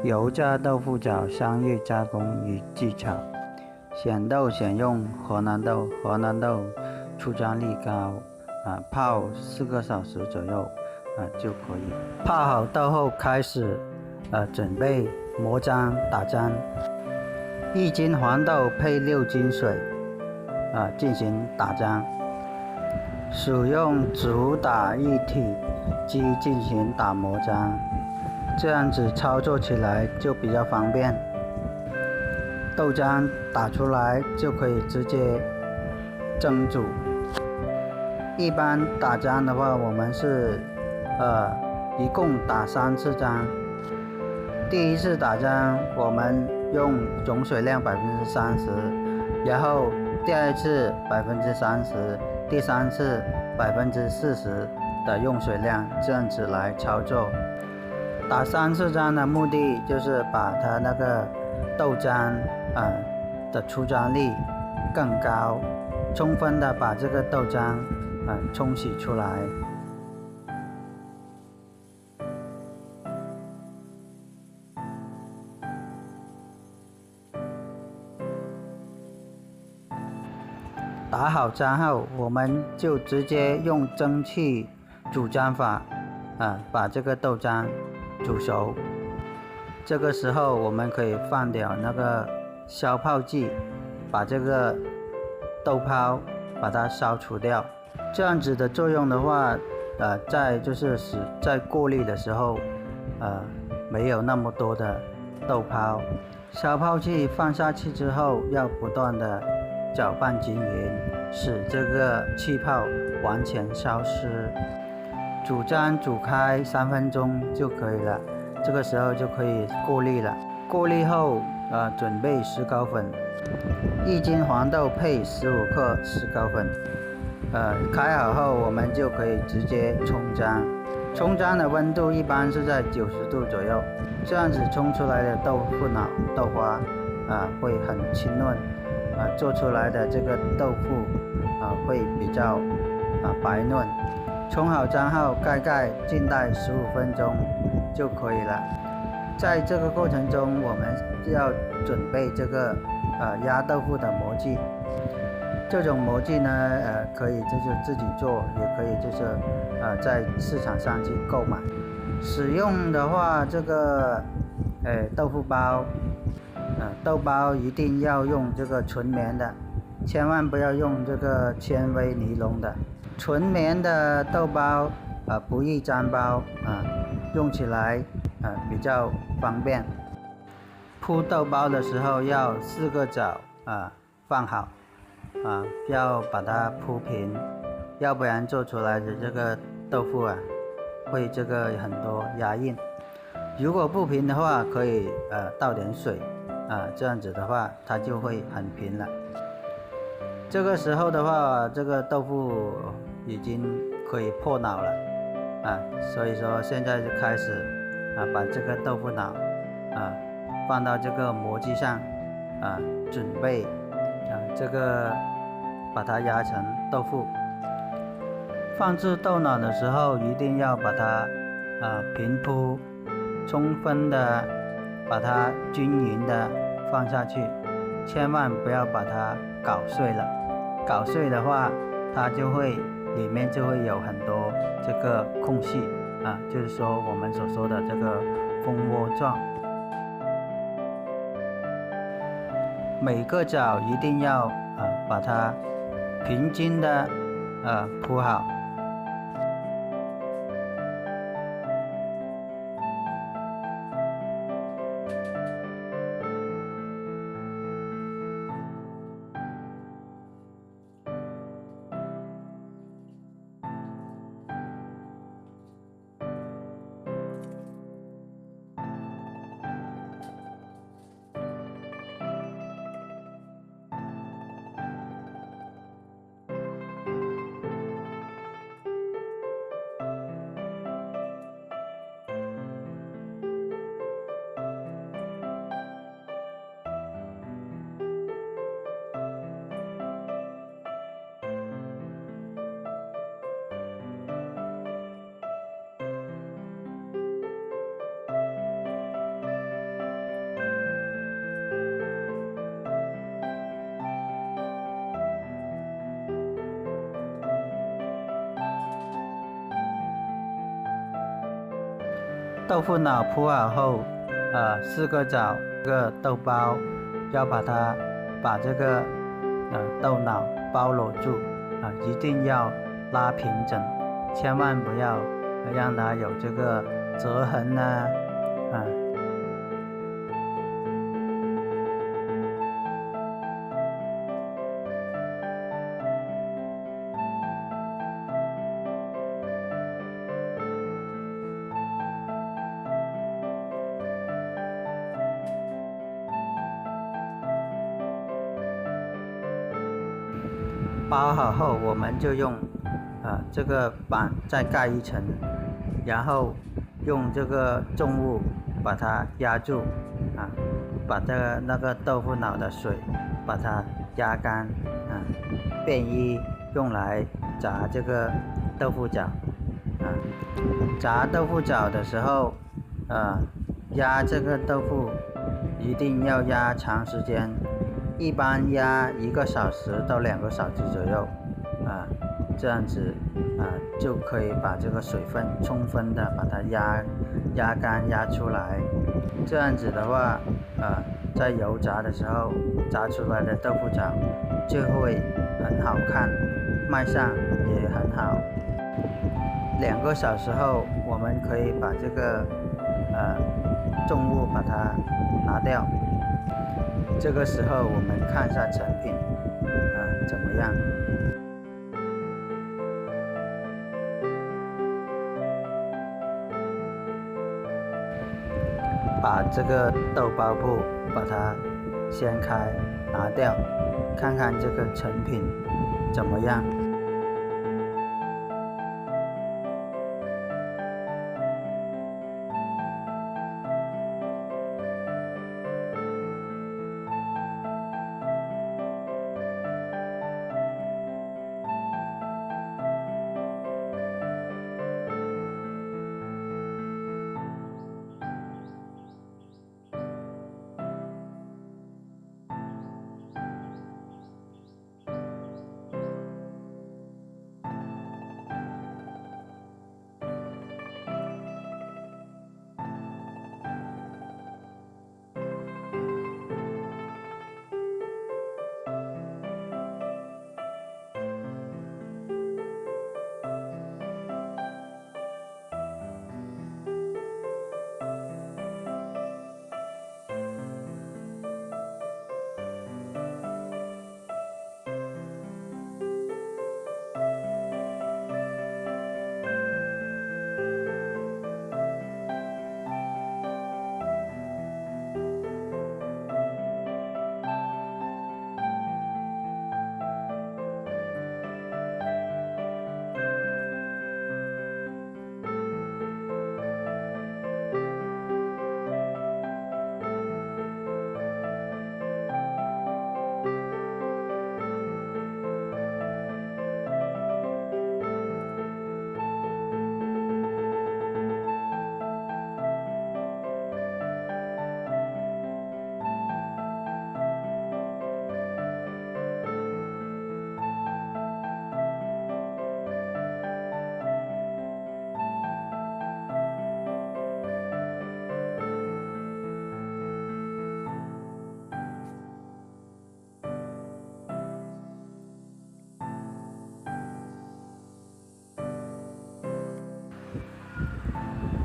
油炸豆腐角商业加工与技巧。选豆选用河南豆，河南豆出浆力高，泡4个小时左右就可以。泡好豆后开始准备磨浆打浆。1斤黄豆配6斤水进行打浆。使用主打一体机进行打磨浆，这样子操作起来就比较方便。豆浆打出来就可以直接蒸煮。一般打浆的话，我们是一共打3次浆。第1次打浆我们用总水量30%，然后第2次30%，第3次40%的用水量，这样子来操作。打3次浆的目的就是把它那个豆浆的出浆力更高，充分的把这个豆浆冲洗出来。打好浆后，我们就直接用蒸汽煮浆法把这个豆浆煮熟。这个时候我们可以放掉那个消泡剂，把这个豆泡把它消除掉。这样子的作用的话，在过滤的时候没有那么多的豆泡。消泡剂放下去之后，要不断的搅拌均匀，使这个气泡完全消失。煮浆煮开3分钟就可以了，这个时候就可以过滤了。过滤后准备石膏粉，1斤黄豆配15克石膏粉。开好后我们就可以直接冲浆。冲浆的温度一般是在90度左右，这样子冲出来的豆腐脑、豆花会很清嫩，做出来的这个豆腐会比较白嫩。冲好浆后盖静待15分钟就可以了。在这个过程中，我们要准备这个压豆腐的模具。这种模具呢，可以就是自己做，也可以就是在市场上去购买。使用的话，这个豆腐包，豆包一定要用这个纯棉的，千万不要用这个纤维尼龙的。纯棉的豆包不易粘包用起来比较方便。铺豆包的时候要4个角放好要把它铺平，要不然做出来的这个豆腐会这个很多压印。如果不平的话，可以倒点水这样子的话它就会很平了。这个时候的话，这个豆腐已经可以破脑了所以说现在就开始把这个豆腐脑放到这个模具上准备这个把它压成豆腐。放置豆脑的时候一定要把它平铺，充分的把它均匀的放下去，千万不要把它搞碎了。搞碎的话，它就会里面就会有很多这个空隙就是说我们所说的这个蜂窝状。每个角一定要把它平均的铺好。豆腐脑铺好后，4个枣这个豆包，要把这个豆脑包裹住一定要拉平整，千万不要让它有这个折痕包好后，我们就用这个板再盖一层，然后用这个重物把它压住把那个豆腐脑的水把它压干便于用来炸这个豆腐饺炸豆腐饺的时候压这个豆腐一定要压长时间，一般压1个小时到2个小时左右这样子就可以把这个水分充分的把它压干压出来。这样子的话在油炸的时候炸出来的豆腐饺就会很好看，卖相也很好。2个小时后，我们可以把这个重物把它拿掉。这个时候我们看一下成品怎么样。把这个豆包布把它掀开拿掉，看看这个成品怎么样。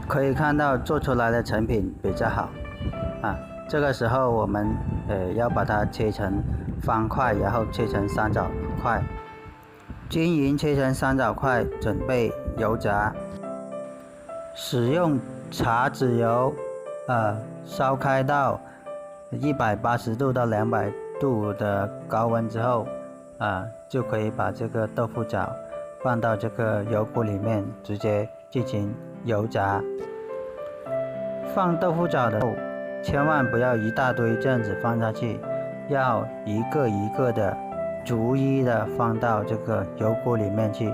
可以看到做出来的成品比较好这个时候我们要把它切成方块，然后切成三角块，均匀切成三角块，准备油炸。使用茶籽油烧开到180度到200度的高温之后就可以把这个豆腐饺放到这个油锅里面直接进行油炸。放豆腐饺的时候千万不要一大堆这样子放下去，要一个一个的逐一的放到这个油锅里面去。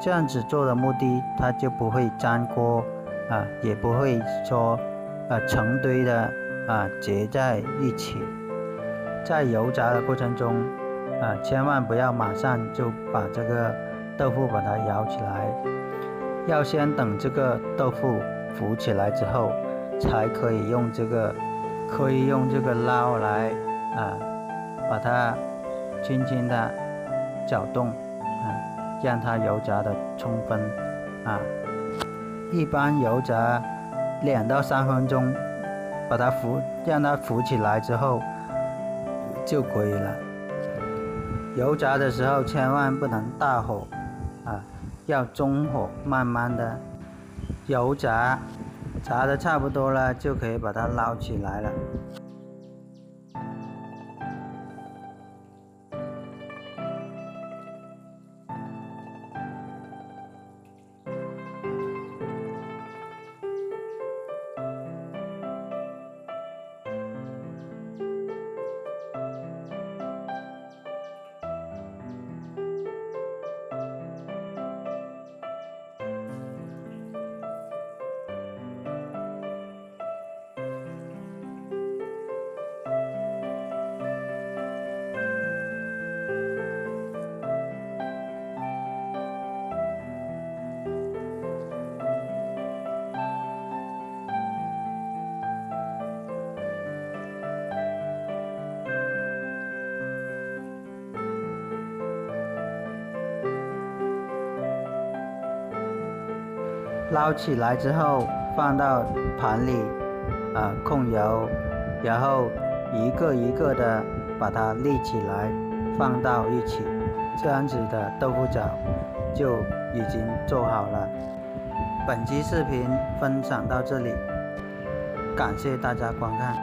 这样子做的目的它就不会粘锅也不会说成堆的结在一起。在油炸的过程中千万不要马上就把这个豆腐把它舀起来，要先等这个豆腐浮起来之后，才可以用这个捞来把它轻轻的搅动让它油炸的充分一般油炸2到3分钟，让它浮起来之后就可以了。油炸的时候千万不能大火要中火，慢慢的油炸，炸的差不多了就可以把它捞起来了。捞起来之后放到盘里控油，然后一个一个的把它立起来放到一起，这样子的豆腐饺就已经做好了。本期视频分享到这里，感谢大家观看。